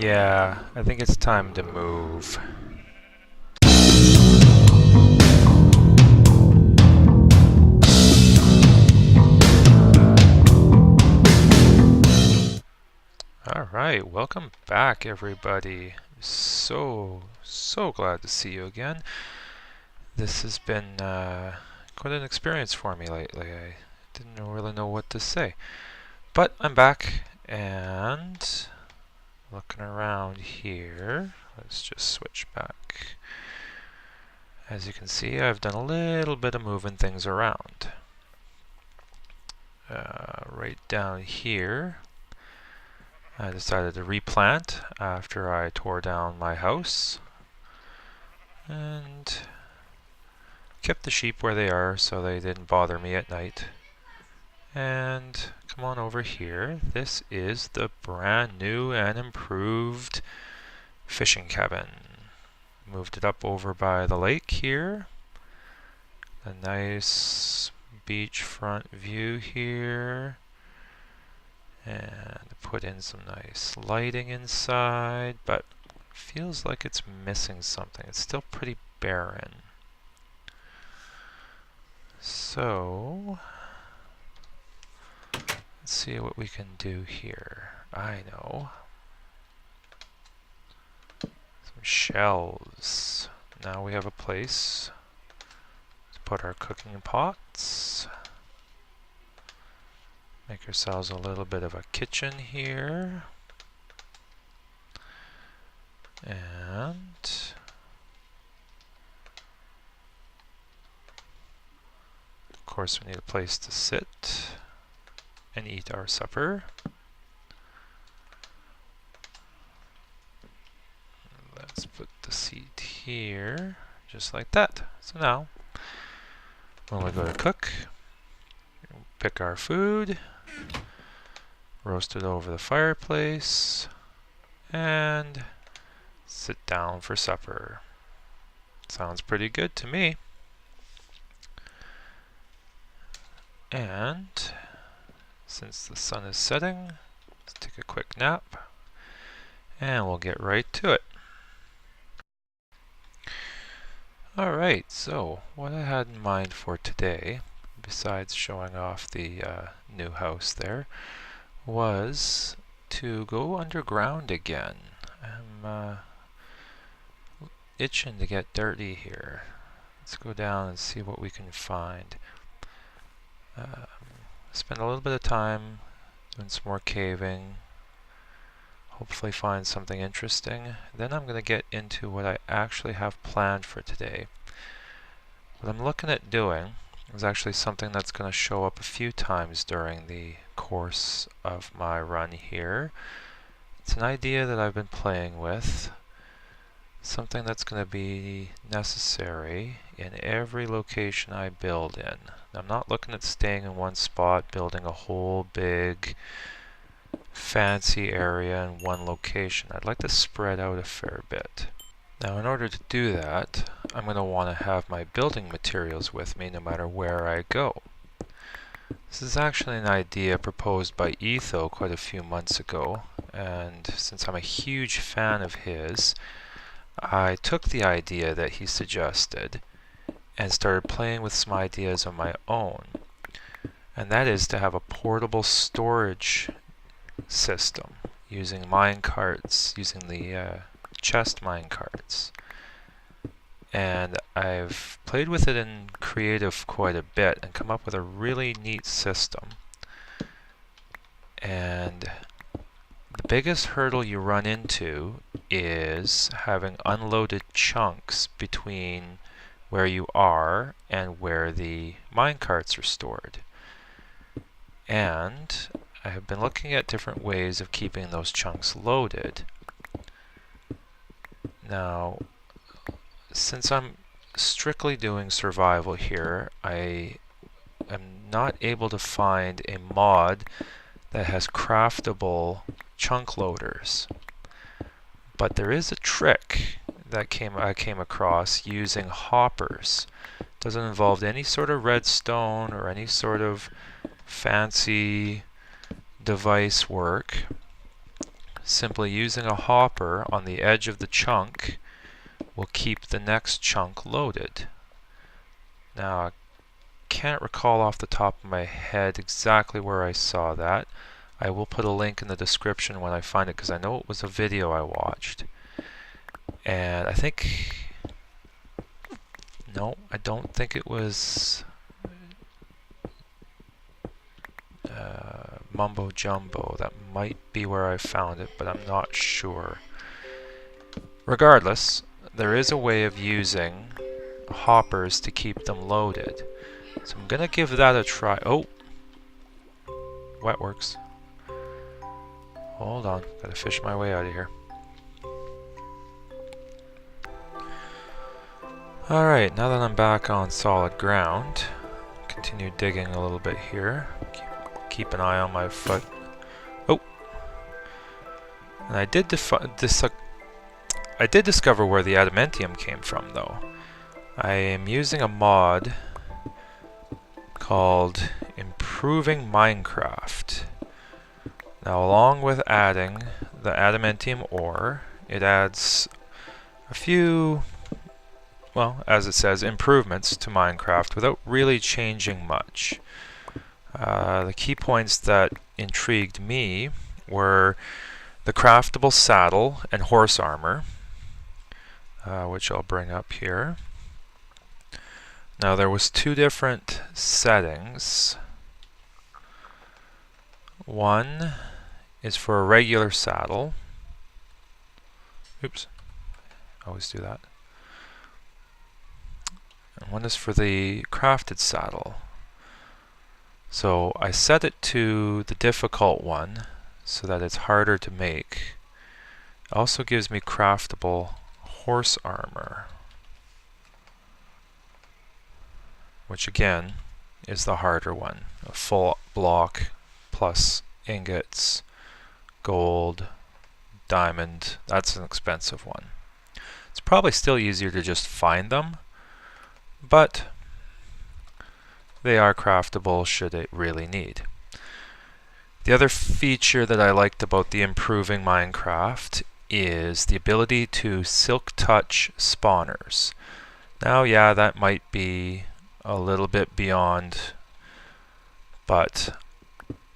Yeah, I think it's time to move. Alright, welcome back everybody. So glad to see you again. This has been quite an experience for me lately. I didn't really know what to say. But I'm back and looking around here. Let's just switch back. As you can see, I've done a little bit of moving things around. Right down here, I decided to replant after I tore down my house and kept the sheep where they are so they didn't bother me at night. And come on over here. This is the brand new and improved fishing cabin. Moved it up over by the lake here. A nice beachfront view here. And put in some nice lighting inside, but feels like it's missing something. It's still pretty barren. So let's see what we can do here. I know. Some shelves. Now we have a place to put our cooking pots. Make ourselves a little bit of a kitchen here. And of course we need a place to sit and eat our supper. Let's put the seat here, just like that. So now, when we go to cook, pick our food, roast it over the fireplace, and sit down for supper. Sounds pretty good to me. And since the sun is setting, let's take a quick nap and we'll get right to it. Alright, so what I had in mind for today, besides showing off the new house there, was to go underground again. I'm itching to get dirty here. Let's go down and see what we can find. Spend a little bit of time doing some more caving, hopefully find something interesting. Then I'm going to get into what I actually have planned for today. What I'm looking at doing is actually something that's going to show up a few times during the course of my run here. It's an idea that I've been playing with, something that's going to be necessary in every location I build in. I'm not looking at staying in one spot, building a whole big fancy area in one location. I'd like to spread out a fair bit. Now in order to do that, I'm going to want to have my building materials with me no matter where I go. This is actually an idea proposed by Etho quite a few months ago, and since I'm a huge fan of his, I took the idea that he suggested and started playing with some ideas of my own. And that is to have a portable storage system using mine carts, using the chest mine carts. And I've played with it in creative quite a bit and come up with a really neat system. And the biggest hurdle you run into is having unloaded chunks between where you are and where the mine carts are stored. And I have been looking at different ways of keeping those chunks loaded. Now, since I'm strictly doing survival here, I am not able to find a mod that has craftable chunk loaders. But there is a trick that I came across using hoppers. Doesn't involve any sort of redstone or any sort of fancy device work. simply using a hopper on the edge of the chunk will keep the next chunk loaded. Now, I can't recall off the top of my head exactly where I saw that. I will put a link in the description when I find it, because I know it was a video I watched. And I think... no, I don't think it was Mumbo Jumbo. That might be where I found it, but I'm not sure. Regardless, there is a way of using hoppers to keep them loaded. So I'm going to give that a try. Oh! Wetworks. Hold on, gotta fish my way out of here. Alright, now that I'm back on solid ground, continue digging a little bit here. Keep an eye on my foot. Oh! And I did discover where the adamantium came from, though. I am using a mod called Improving Minecraft. Now, along with adding the adamantium ore, it adds a few, well, as it says, improvements to Minecraft without really changing much. The key points that intrigued me were the craftable saddle and horse armor, which I'll bring up here. Now, there was two different settings. One is for a regular saddle. Oops, always do that. And one is for the crafted saddle. So I set it to the difficult one so that it's harder to make. It also gives me craftable horse armor, which again is the harder one. A full block plus ingots, gold, diamond. That's an expensive one. It's probably still easier to just find them, but they are craftable should it really need. The other feature that I liked about the Improving Minecraft is the ability to silk touch spawners. Now, yeah, that might be a little bit beyond, but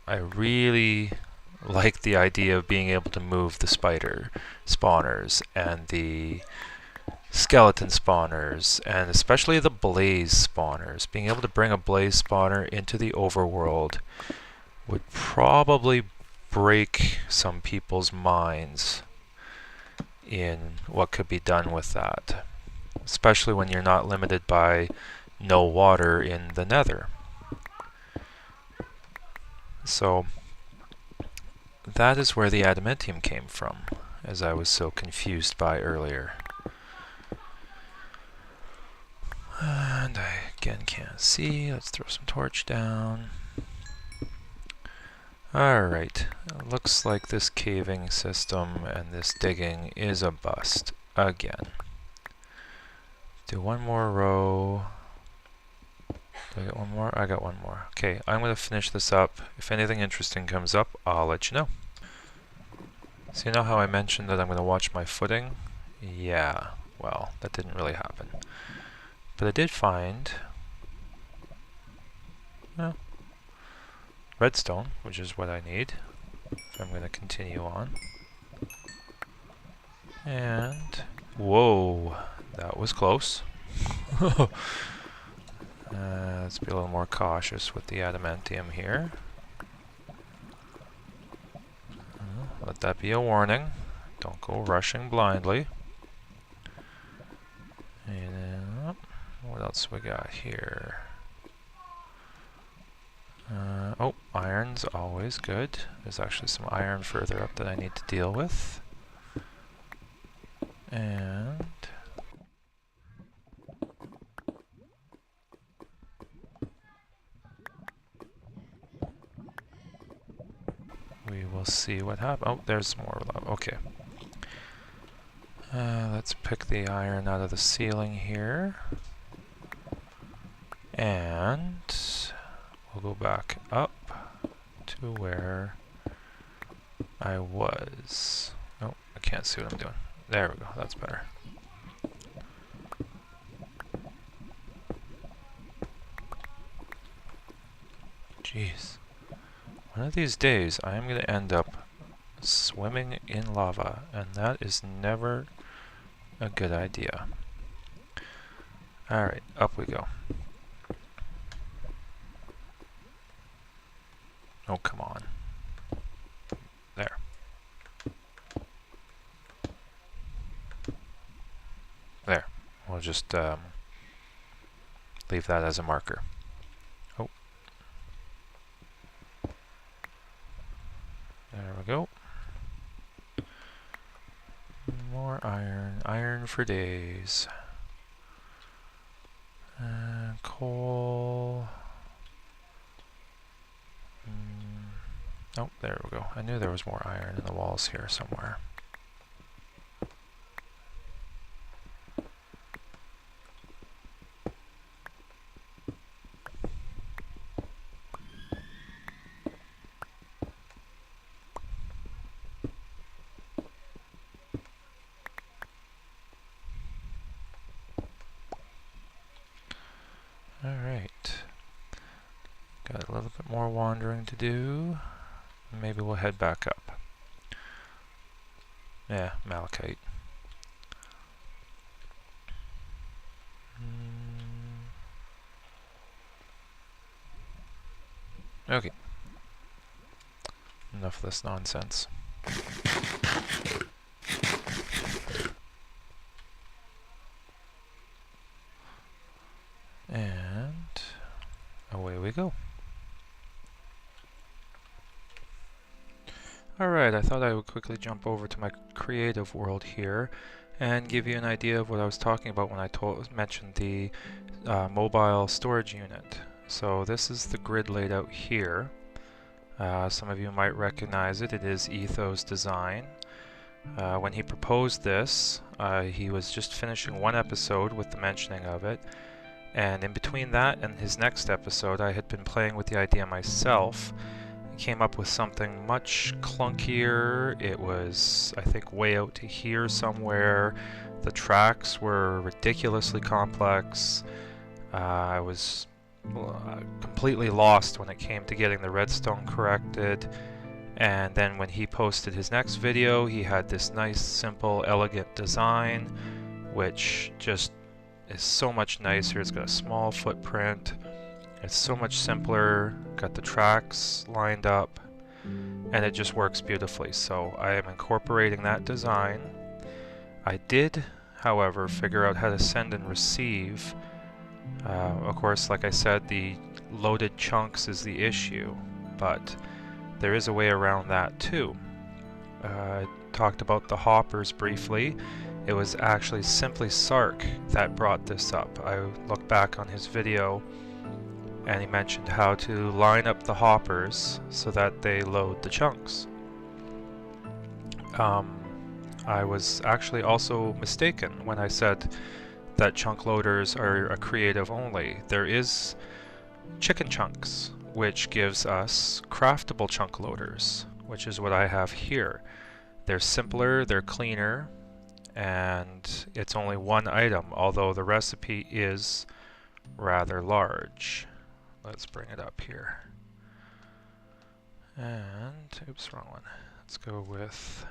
I really like the idea of being able to move the spider spawners and the skeleton spawners, and especially the blaze spawners. Being able to bring a blaze spawner into the overworld would probably break some people's minds in what could be done with that, especially when you're not limited by no water in the nether. So that is where the adamantium came from, as I was so confused by earlier. And I again can't see. Let's throw some torch down. Alright, looks like this caving system and this digging is a bust again. Do one more row. Do I get one more? I got one more. Okay, I'm going to finish this up. If anything interesting comes up, I'll let you know. So you know how I mentioned that I'm going to watch my footing? Yeah, well, that didn't really happen. But I did find redstone, which is what I need. So I'm going to continue on. And whoa, that was close. Let's be a little more cautious with the adamantium here. Let that be a warning. Don't go rushing blindly. And what else we got here? Oh, iron's always good. There's actually some iron further up that I need to deal with. And we will see what happens. Oh, there's more lava. Okay. Let's pick the iron out of the ceiling here. And we'll go back up to where I was... Oh, I can't see what I'm doing. There we go, that's better. Jeez. One of these days, I am going to end up swimming in lava, and that is never a good idea. Alright, up we go. Oh, come on. There. There. We'll just leave that as a marker. Oh. There we go. More iron. Iron for days. Coal. Oh, there we go. I knew there was more iron in the walls here somewhere. Alright. Got a little bit more wandering to do. Maybe we'll head back up. Yeah, malachite. Okay. Enough of this nonsense. And away we go. Alright, I thought I would quickly jump over to my creative world here and give you an idea of what I was talking about when I mentioned the mobile storage unit. So this is the grid laid out here. Some of you might recognize it. It is Etho's design. When he proposed this, he was just finishing one episode with the mentioning of it. And in between that and his next episode, I had been playing with the idea myself. Came up with something much clunkier. It was, I think, way out to here somewhere. The tracks were ridiculously complex. I was completely lost when it came to getting the redstone corrected. And then when he posted his next video, he had this nice, simple, elegant design, which just is so much nicer. It's got a small footprint. It's so much simpler, got the tracks lined up, and it just works beautifully. So I am incorporating that design. I did, however, figure out how to send and receive. Of course, like I said, the loaded chunks is the issue, but there is a way around that too. I talked about the hoppers briefly. It was actually simply Sark that brought this up. I looked back on his video and he mentioned how to line up the hoppers so that they load the chunks. I was actually also mistaken when I said that chunk loaders are a creative only. There is ChickenChunks, which gives us craftable chunk loaders, which is what I have here. They're simpler, they're cleaner, and it's only one item, although the recipe is rather large. Let's bring it up here. And, oops, wrong one. Let's go with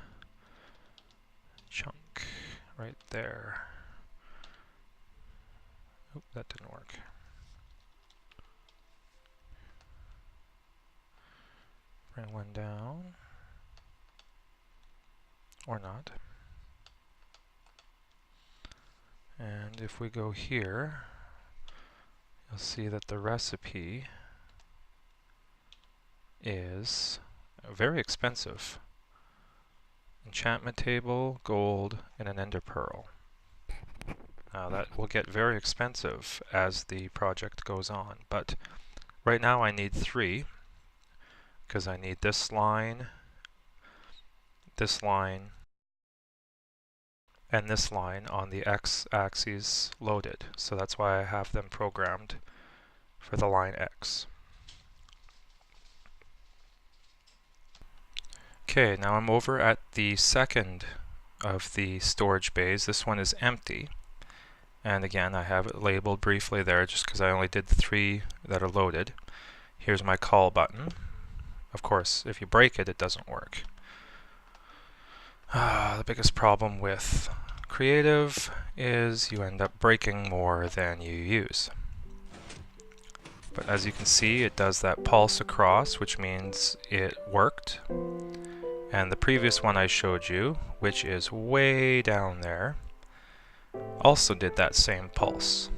chunk right there. Oop, that didn't work. Bring one down. Or not. And if we go here, you'll see that the recipe is very expensive. Enchantment table, gold, and an ender pearl. Now that will get very expensive as the project goes on, but right now I need 3 because I need this line, and this line on the x-axis loaded. So that's why I have them programmed for the line X. Okay, now I'm over at the second of the storage bays. This one is empty. And again, I have it labeled briefly there just because I only did the 3 that are loaded. Here's my call button. Of course, if you break it, it doesn't work. The biggest problem with creative is you end up breaking more than you use. But as you can see, it does that pulse across, which means it worked. And the previous one I showed you, which is way down there, also did that same pulse.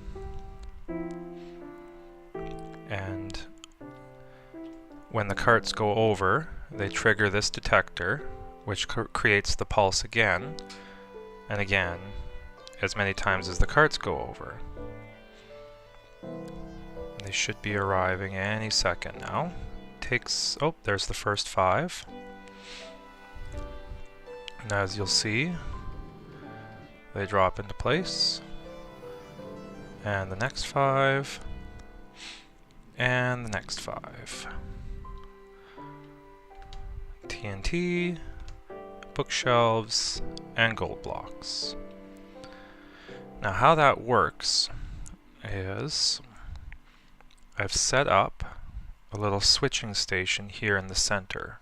And when the carts go over, they trigger this detector, which creates the pulse again and again, as many times as the carts go over. They should be arriving any second now. Oh, there's the first 5. And as you'll see, they drop into place. And the next 5. And the next 5. TNT, bookshelves, and gold blocks. Now how that works is I've set up a little switching station here in the center.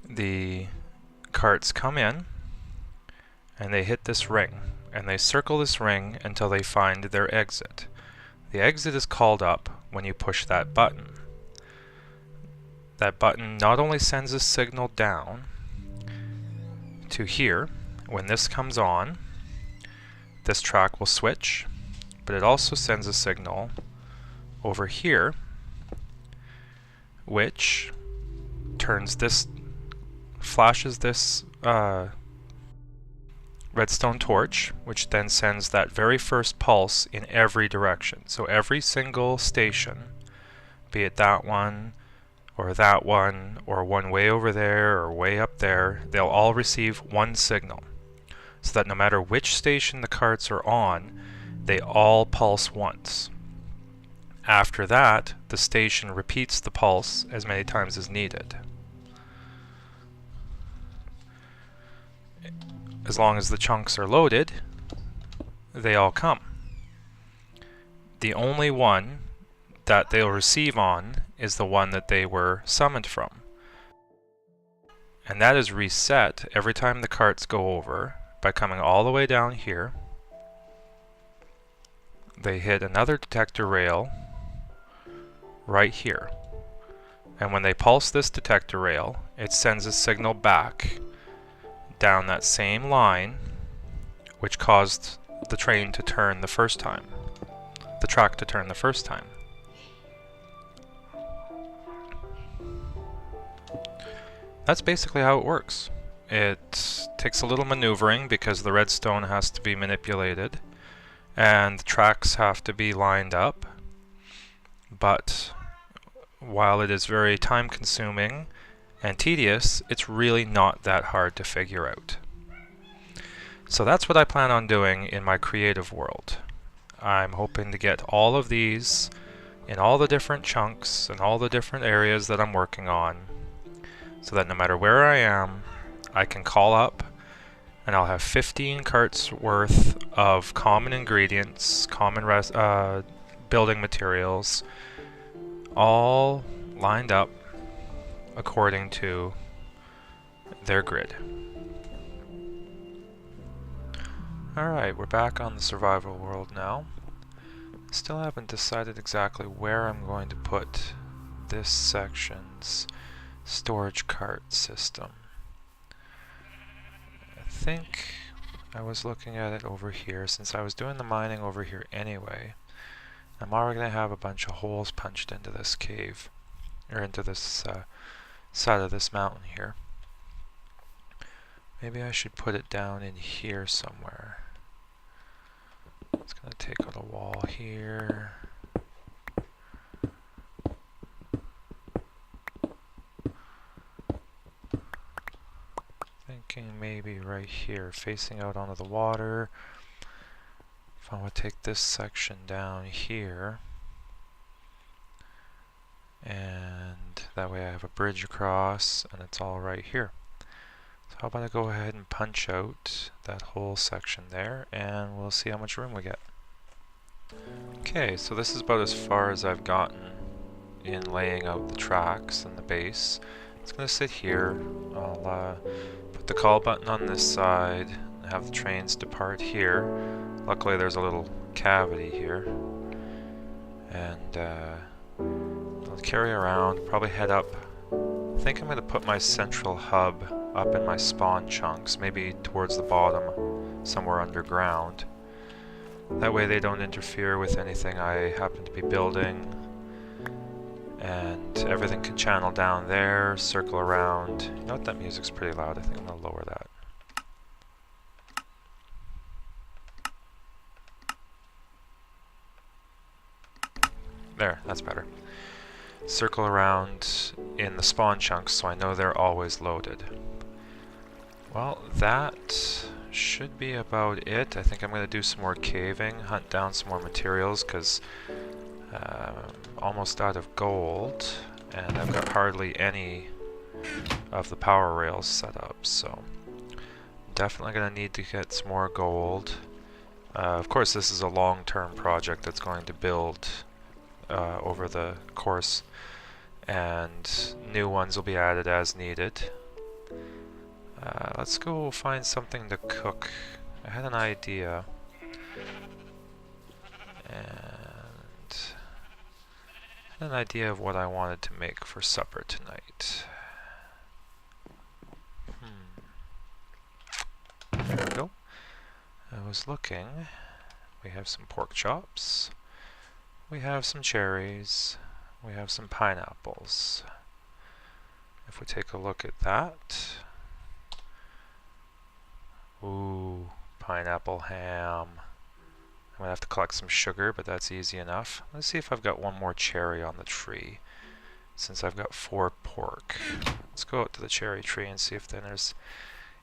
The carts come in and they hit this ring, and they circle this ring until they find their exit. The exit is called up when you push that button. That button not only sends a signal down to here. When this comes on, this track will switch, but it also sends a signal over here, which flashes this redstone torch, which then sends that very first pulse in every direction. So every single station, be it that one, or that one, or one way over there, or way up there, they'll all receive one signal. So that no matter which station the carts are on, they all pulse once. After that, the station repeats the pulse as many times as needed. As long as the chunks are loaded, they all come. The only one that they'll receive on is the one that they were summoned from. And that is reset every time the carts go over by coming all the way down here. They hit another detector rail right here. And when they pulse this detector rail, it sends a signal back down that same line, which caused the train to turn the first time. The track to turn the first time. That's basically how it works. It takes a little maneuvering because the redstone has to be manipulated and the tracks have to be lined up. But while it is very time consuming and tedious, it's really not that hard to figure out. So that's what I plan on doing in my creative world. I'm hoping to get all of these in all the different chunks and all the different areas that I'm working on, so that no matter where I am, I can call up and I'll have 15 carts worth of common ingredients, common building materials, all lined up according to their grid. Alright, we're back on the survival world now. Still haven't decided exactly where I'm going to put this section's storage cart system. I think I was looking at it over here, since I was doing the mining over here anyway. I'm already going to have a bunch of holes punched into this cave, or into this side of this mountain here. Maybe I should put it down in here somewhere. It's going to take out a wall here. Thinking maybe right here, facing out onto the water. If I would take this section down here and That way I have a bridge across and it's all right here. So how about I go ahead and punch out that whole section there and we'll see how much room we get. Okay, so this is about as far as I've gotten in laying out the tracks and the base. It's going to sit here. I'll put the call button on this side and have the trains depart here. Luckily there's a little cavity here. And I'll carry around, probably head up. I think I'm going to put my central hub up in my spawn chunks, maybe towards the bottom, somewhere underground. That way they don't interfere with anything I happen to be building. And everything can channel down there, circle around. You know what, that music's pretty loud. I think I'm going to lower that. There, that's better. Circle around in the spawn chunks so I know they're always loaded. Well, that should be about it. I think I'm going to do some more caving, hunt down some more materials because almost out of gold and I've got hardly any of the power rails set up, so definitely going to need to get some more gold. Of course this is a long-term project that's going to build over the course, and new ones will be added as needed. Let's go find something to cook. I had an idea, of what I wanted to make for supper tonight. There we go. I was looking. We have some pork chops. We have some cherries. We have some pineapples. If we take a look at that. Ooh, pineapple ham. I'm going to have to collect some sugar, but that's easy enough. Let's see if I've got one more cherry on the tree, since I've got 4 pork. Let's go out to the cherry tree and see if then there's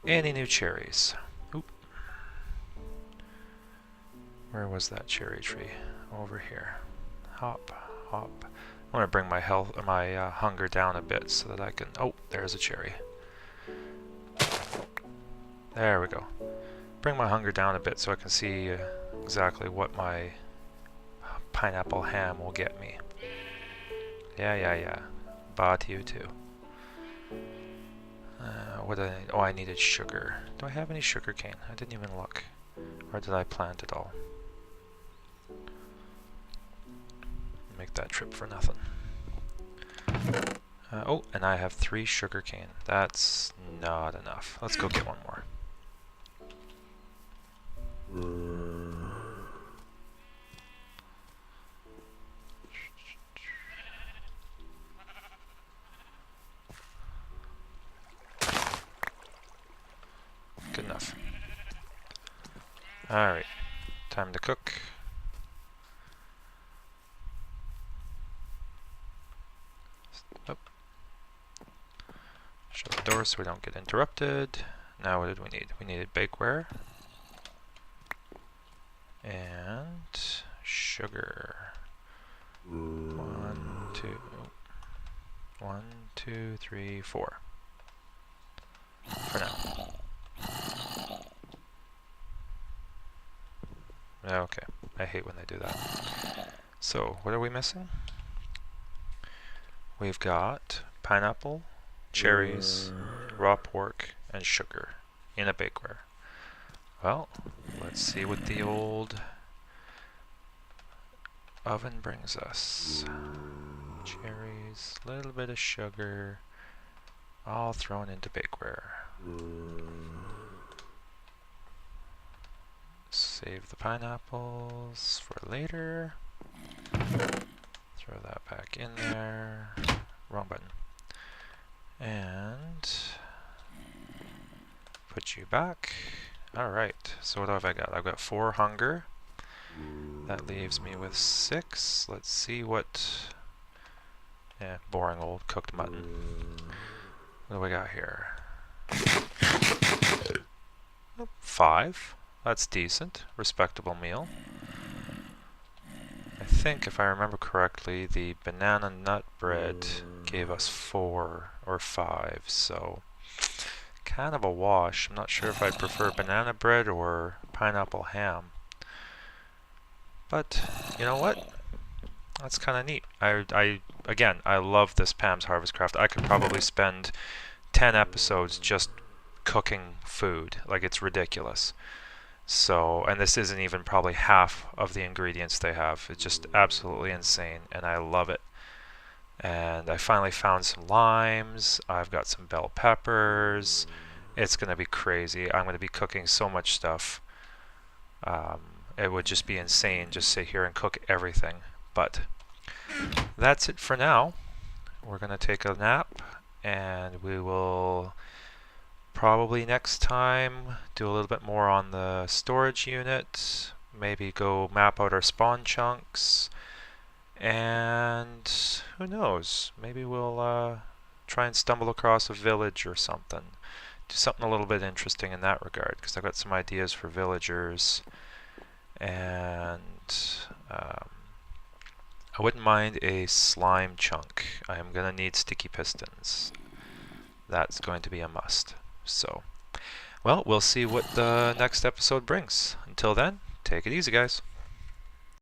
any new cherries. Oop. Where was that cherry tree? Over here. Hop, hop. I want to bring my hunger down a bit so that I can... Oh, there's a cherry. There we go. Bring my hunger down a bit so I can see exactly what my pineapple ham will get me. Yeah. Bought you too. What did I need? Oh, I needed sugar. Do I have any sugar cane? I didn't even look. Or did I plant it all? Make that trip for nothing. Oh, and I have 3 sugar cane. That's not enough. Let's go get one more. Good enough. Alright, time to cook. Oh. Shut the door so we don't get interrupted. Now what did we need? We needed bakeware. And sugar. 1, 2, 3, 4. For now. Okay, I hate when they do that. So, what are we missing? We've got pineapple, cherries, raw pork, and sugar in a bakeware. Well, let's see what the old oven brings us. Cherries, a little bit of sugar, all thrown into bakeware. Save the pineapples for later. Throw that back in there. Wrong button. And put you back. Alright, so what have I got? I've got 4 hunger. That leaves me with 6. Let's see what... Yeah, boring old cooked mutton. What do we got here? 5. That's decent. Respectable meal. I think, if I remember correctly, the banana nut bread gave us 4 or 5, so kind of a wash. I'm not sure if I'd prefer banana bread or pineapple ham. But, you know what? That's kind of neat. Again, I love this Pam's Harvest Craft. I could probably spend 10 episodes just cooking food. Like, it's ridiculous. So, and this isn't even probably half of the ingredients they have. It's just absolutely insane, and I love it. And I finally found some limes. I've got some bell peppers. It's going to be crazy. I'm going to be cooking so much stuff. It would just be insane just sit here and cook everything. But that's it for now. We're going to take a nap, and we will probably next time do a little bit more on the storage unit, maybe go map out our spawn chunks, and who knows, maybe we'll try and stumble across a village or something. Do something a little bit interesting in that regard, because I've got some ideas for villagers, and I wouldn't mind a slime chunk. I am going to need sticky pistons. That's going to be a must. So, well, we'll see what the next episode brings. Until then, take it easy, guys.